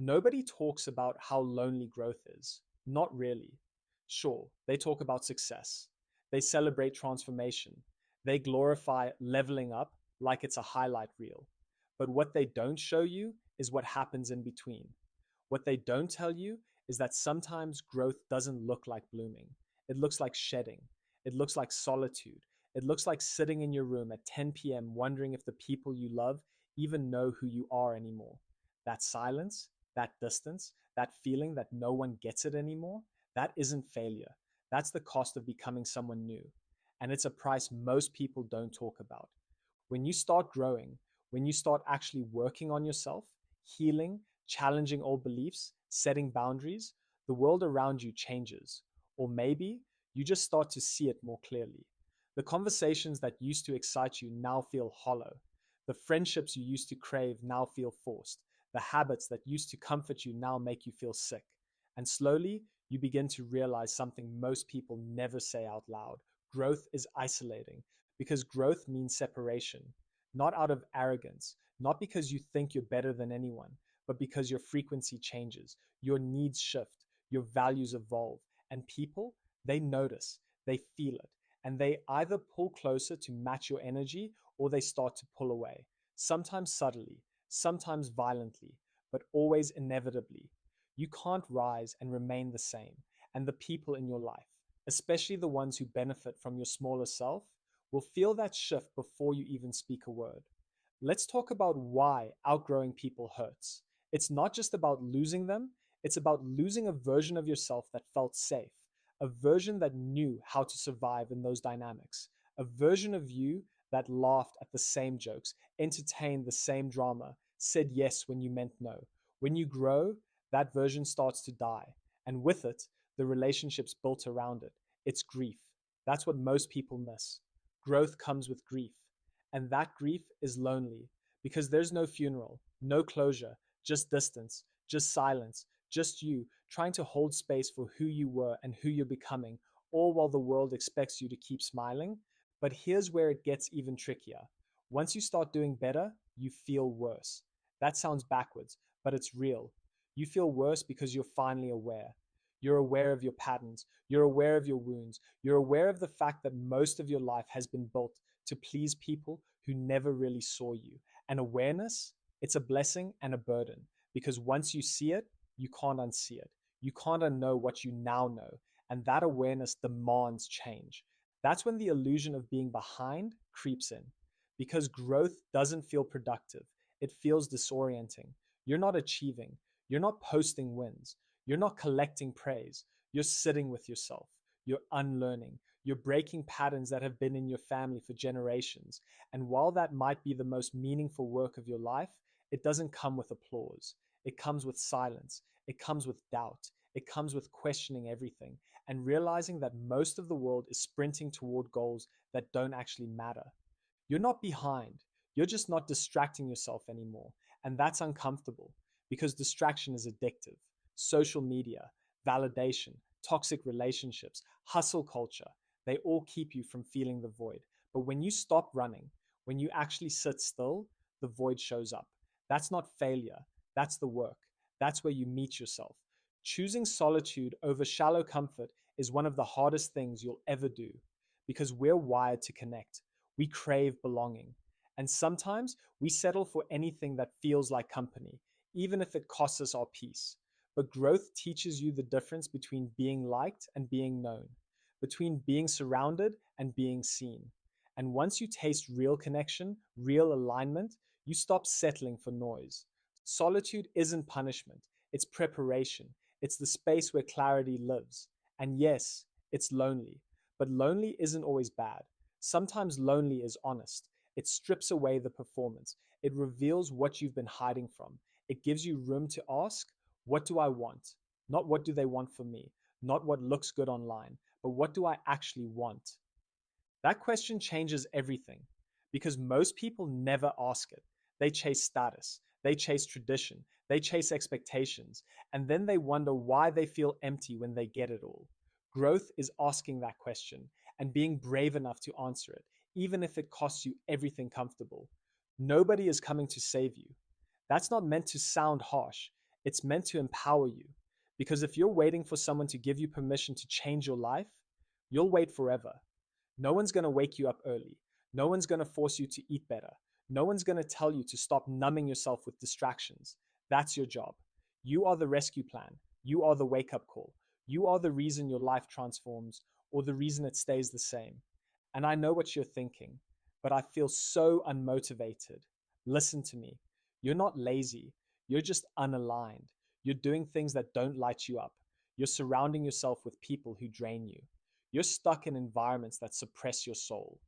Nobody talks about how lonely growth is. Not really. Sure, they talk about success. They celebrate transformation. They glorify leveling up like it's a highlight reel. But what they don't show you is what happens in between. What they don't tell you is that sometimes growth doesn't look like blooming. It looks like shedding. It looks like solitude. It looks like sitting in your room at 10 p.m. wondering if the people you love even know who you are anymore. That silence, that distance, that feeling that no one gets it anymore, that isn't failure. That's the cost of becoming someone new. And it's a price most people don't talk about. When you start growing, when you start actually working on yourself, healing, challenging old beliefs, setting boundaries, the world around you changes. Or maybe you just start to see it more clearly. The conversations that used to excite you now feel hollow. The friendships you used to crave now feel forced. The habits that used to comfort you now make you feel sick. And slowly, you begin to realize something most people never say out loud. Growth is isolating because growth means separation, not out of arrogance, not because you think you're better than anyone, but because your frequency changes, your needs shift, your values evolve, and people, they notice, they feel it, and they either pull closer to match your energy or they start to pull away, sometimes subtly, sometimes violently, but always inevitably. You can't rise and remain the same, and the people in your life, especially the ones who benefit from your smaller self, will feel that shift before you even speak a word. Let's talk about why outgrowing people hurts. It's not just about losing them, it's about losing a version of yourself that felt safe, a version that knew how to survive in those dynamics, a version of you that laughed at the same jokes, entertained the same drama, said yes when you meant no. When you grow, that version starts to die, and with it, the relationships built around it. It's grief. That's what most people miss. Growth comes with grief, and that grief is lonely because there's no funeral, no closure, just distance, just silence, just you trying to hold space for who you were and who you're becoming, all while the world expects you to keep smiling. But here's where it gets even trickier. Once you start doing better, you feel worse. That sounds backwards, but it's real. You feel worse because you're finally aware. You're aware of your patterns. You're aware of your wounds. You're aware of the fact that most of your life has been built to please people who never really saw you. And awareness, it's a blessing and a burden because once you see it, you can't unsee it. You can't unknow what you now know. And that awareness demands change. That's when the illusion of being behind creeps in because growth doesn't feel productive. It feels disorienting. You're not achieving. You're not posting wins. You're not collecting praise. You're sitting with yourself. You're unlearning. You're breaking patterns that have been in your family for generations. And while that might be the most meaningful work of your life, it doesn't come with applause. It comes with silence. It comes with doubt. It comes with questioning everything and realizing that most of the world is sprinting toward goals that don't actually matter. You're not behind. You're just not distracting yourself anymore. And that's uncomfortable because distraction is addictive. Social media, validation, toxic relationships, hustle culture, they all keep you from feeling the void. But when you stop running, when you actually sit still, the void shows up. That's not failure. That's the work. That's where you meet yourself. Choosing solitude over shallow comfort is one of the hardest things you'll ever do because we're wired to connect. We crave belonging. And sometimes we settle for anything that feels like company, even if it costs us our peace. But growth teaches you the difference between being liked and being known, between being surrounded and being seen. And once you taste real connection, real alignment, you stop settling for noise. Solitude isn't punishment, it's preparation. It's the space where clarity lives. And yes, it's lonely, but lonely isn't always bad. Sometimes lonely is honest. It strips away the performance. It reveals what you've been hiding from. It gives you room to ask, what do I want? Not what do they want from me? Not what looks good online, but what do I actually want? That question changes everything because most people never ask it. They chase status, they chase tradition, they chase expectations, and then they wonder why they feel empty when they get it all. Growth is asking that question and being brave enough to answer it, even if it costs you everything comfortable. Nobody is coming to save you. That's not meant to sound harsh. It's meant to empower you. Because if you're waiting for someone to give you permission to change your life, you'll wait forever. No one's going to wake you up early. No one's going to force you to eat better. No one's going to tell you to stop numbing yourself with distractions. That's your job. You are the rescue plan. You are the wake up call. You are the reason your life transforms or the reason it stays the same. And I know what you're thinking, but I feel so unmotivated. Listen to me. You're not lazy. You're just unaligned. You're doing things that don't light you up. You're surrounding yourself with people who drain you. You're stuck in environments that suppress your soul.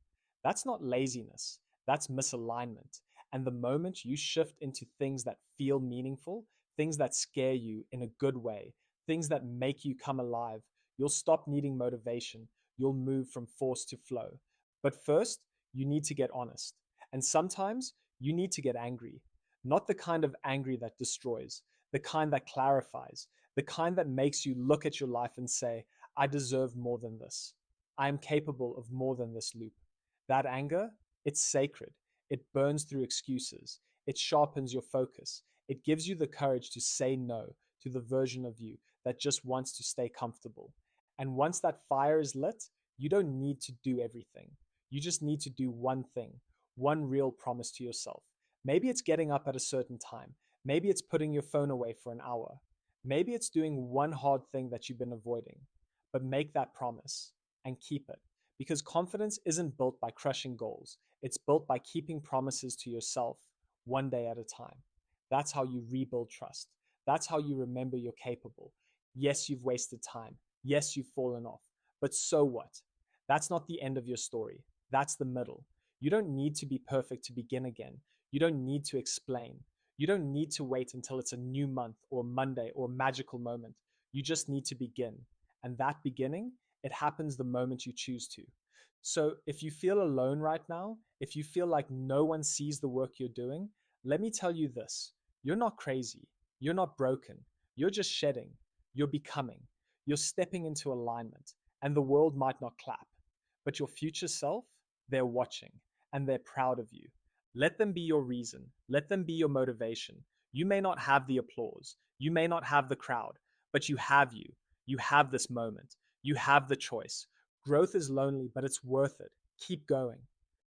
That's not laziness, that's misalignment. And the moment you shift into things that feel meaningful, things that scare you in a good way, things that make you come alive, you'll stop needing motivation. You'll move from force to flow. But first, you need to get honest. And sometimes you need to get angry. Not the kind of angry that destroys, the kind that clarifies, the kind that makes you look at your life and say, I deserve more than this. I am capable of more than this loop. That anger, it's sacred. It burns through excuses. It sharpens your focus. It gives you the courage to say no to the version of you that just wants to stay comfortable. And once that fire is lit, you don't need to do everything. You just need to do one thing, one real promise to yourself. Maybe it's getting up at a certain time. Maybe it's putting your phone away for an hour. Maybe it's doing one hard thing that you've been avoiding. But make that promise and keep it. Because confidence isn't built by crushing goals. It's built by keeping promises to yourself one day at a time. That's how you rebuild trust. That's how you remember you're capable. Yes, you've wasted time. Yes, you've fallen off. But so what? That's not the end of your story. That's the middle. You don't need to be perfect to begin again. You don't need to explain. You don't need to wait until it's a new month or Monday or a magical moment. You just need to begin. And that beginning, it happens the moment you choose to. So if you feel alone right now, if you feel like no one sees the work you're doing, let me tell you this. You're not crazy. You're not broken. You're just shedding. You're becoming. You're stepping into alignment. And the world might not clap. But your future self, they're watching. And they're proud of you. Let them be your reason. Let them be your motivation. You may not have the applause. You may not have the crowd. But you have you. You have this moment. You have the choice. Growth is lonely, but it's worth it. Keep going.